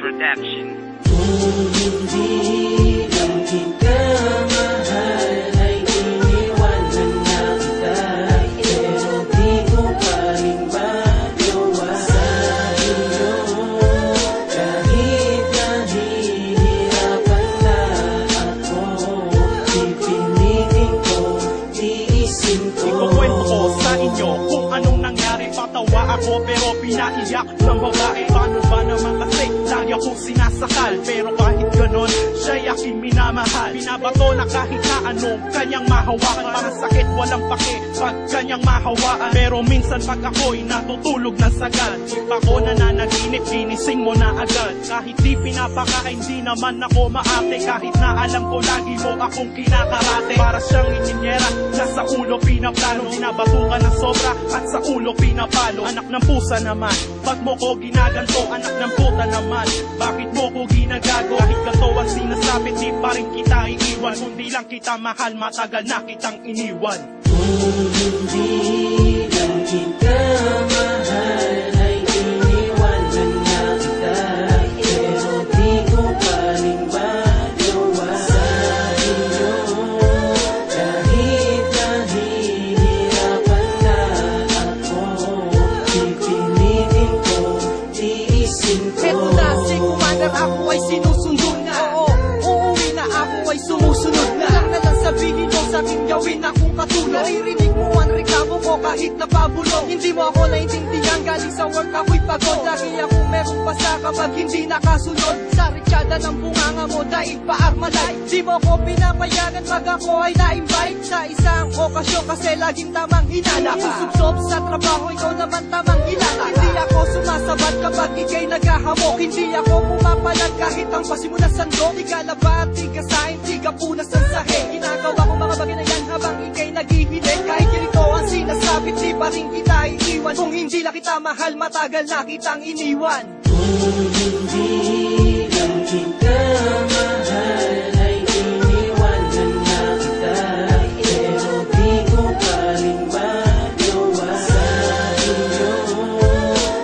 Production. Kung hindi lang kita mahal, ay iniwanan na kita. Pero di ko pa rin magawa sa iyo. Kahit nahihirapan na ako, pipilitin ko, tiisin ko. Ikukwento ko sa inyo kung anong nangyari. Patawa ako pero pinaiyak ng babae. Paano ba naman kasi lagi akong sinasakal. Pero kahit ganon, siya'y aking minamahal. Binabato na kahit na anong kanyang mahawakan. Parang sakit walang pake pag kanyang mahawaan. Pero minsan pag ako'y natutulog ng sagad, di pa ko nananaginip, ginising mo na agad. Kahit di pinapakain, di naman ako maate. Kahit na alam ko lagi mo akong kinakarate. Para siyang ininyera na sa ulo pinaplano. Binabatukan ng sobra at sa ulo pinapalo. Anak ng pusa naman, ba't mo ko ginaganto? Anak ng puta naman, bakit mo ko ginagago? Kahit ganto ang sinasabi, di pa rin kita iiwan. Kundi lang kita mahal, matagal na kitang iniwan. Kung hindi lang kita mahal, ay iniwanan na kita. Pero di ko pa rin magawa sa iyo. Kahit nahihirapan na ako, pipilitin ko, tiisin ko. Eto na, si Commander, ako ay sinusundo na. Oo, uuwi na, ako ay sumusunod na. Lang sabihin mo sa aking gawin akong katulong. Naririnig mo ang reklamo ko kahit napabulong. Hindi mo ako naintindihan, galing sa work ako'y pagod. Lagi akong merong pasa kapag hindi nakasunod. Sa retsyada ng bunganga mo dahil pa-armalay. Di mo ko pinapayagan pag ako ay na-invite sa isang okasyon kasi laging tamang hinala. Susubsob sa trabaho, ikaw naman tamang hilala. Hindi ako sumasabat kapag ikay naghahamok. Hindi ako pumapalag kahit ang pasimulan sando. Di ka labat, di ka sain, di ka punas ang sahe. Ginagawa ko mga bagay na yan habang ikay naghihiling. Kahit ganito ang sinasabi, di pa rin kita iiwan. Kung hindi lang kita mahal, matagal na kitang iniwan. Kung hindi lang kita mahal, ay iniwanan na kita. Pero di ko pa rin magawa sa iyo.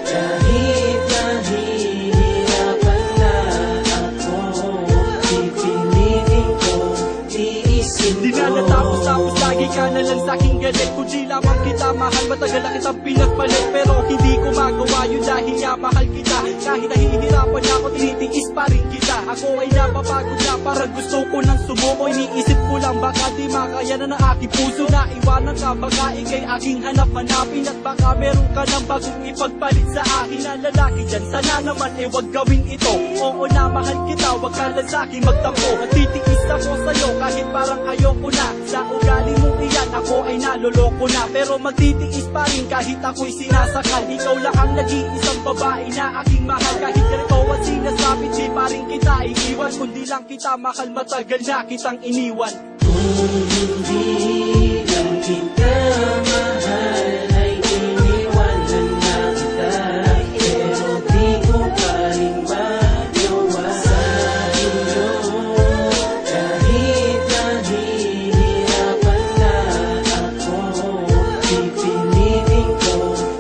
Kahit nahihirapan na ako, pipilitin ko, tiisin ko. Di na natapos-tapos, lagi ka na lang sa'king galit. Kung di lamang kita mahal, matagal na kitang pinagpalit. Pero hindi ko magawa yun dahil nga mahal kita. Kahit nahihirapan na ako, tinitiis pa rin kita. Ako ay napapagod na, parang gusto ko nang sumuko. Iniisip ko lang baka di makaya na ng aking puso. Naiwanan ka baka ikay aking hanap-hanapin. At baka meron ka ng bagong ipagpalit sa akin na lalaki dyan. Sana naman wag gawin ito. Oo na mahal kita, wag ka lang sa'kin magtampo. Natitiis ako sa'yo kahit parang ayoko na. Sa ugali mong iyan ako ay naloloko na. Pero magtitiis pa rin kahit ako'y sinasakal. Ikaw lang ang nag-iisang babae na aking mahal. Kahit ganito ang sinasabi, di pa rin kita iiwan. Kundi lang kita mahal, matagal na kitang iniwan. Kung hindi lang kita mahal, ay iniwanan na kita. Pero di ko pa rin magawa sa iyo. Kahit nahihirapan na ako, pipilitin ko,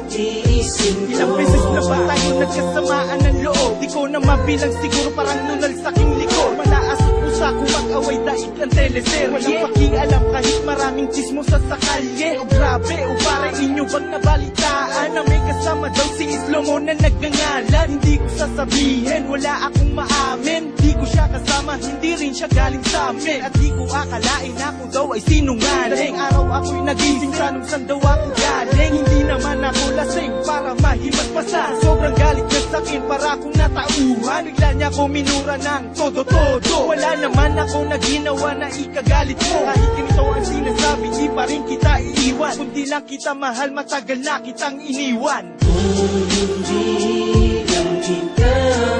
tiisin ko. Ilang beses na ba tayo nagkasamaan ng loob? Di ko na mabilang, siguro parang nunal sa aking likod. Malaas at pusa kung mag-away dahil ang teleserye. Walang pakialam kahit maraming chismo sa kalye. O grabe, o parang inyo bang nabalitaan na may kasama daw si Islomo na nagngangalan? Hindi ko sasabihin, wala akong maamin. Di ko siya kasama, hindi rin siya galing sa amin. At di ko akalain ako daw ay sinungaling. Daling araw ako'y nagising, tanong saan daw ako galing. Hindi naman ako lasing para mahimagpasan. Sobrang galit niya sa'kin para akong natauhan. Bigla niya ako minura ng todo-todo. Wala naman ako na ginawa na ikagalit mo. Kahit ganito ang sinasabi, di pa rin kita iiwan. Kundi lang kita mahal, matagal na kitang iniwan. Kung hindi lang kita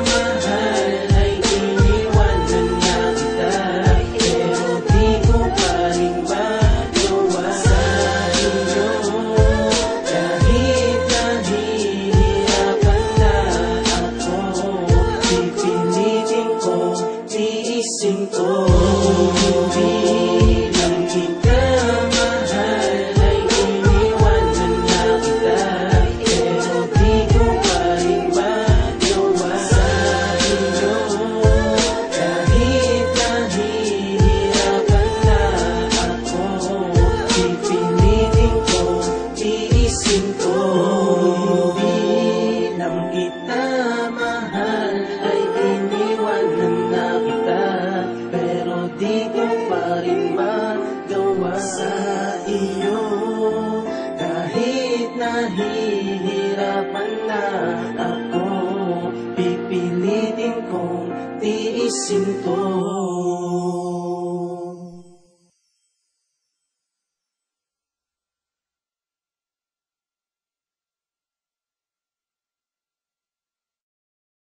mahal, ay iniwanan na kita. Pero di ko pa rin magawa sa iyo. Kahit nahihirapan na ako, pipilitin ko, tiisin ko. Kung hindi lang kita mahal, ay iniwanan na kita. Pero di ko pa rin Nahihirapan na ako, pipilitin kong tiisin to.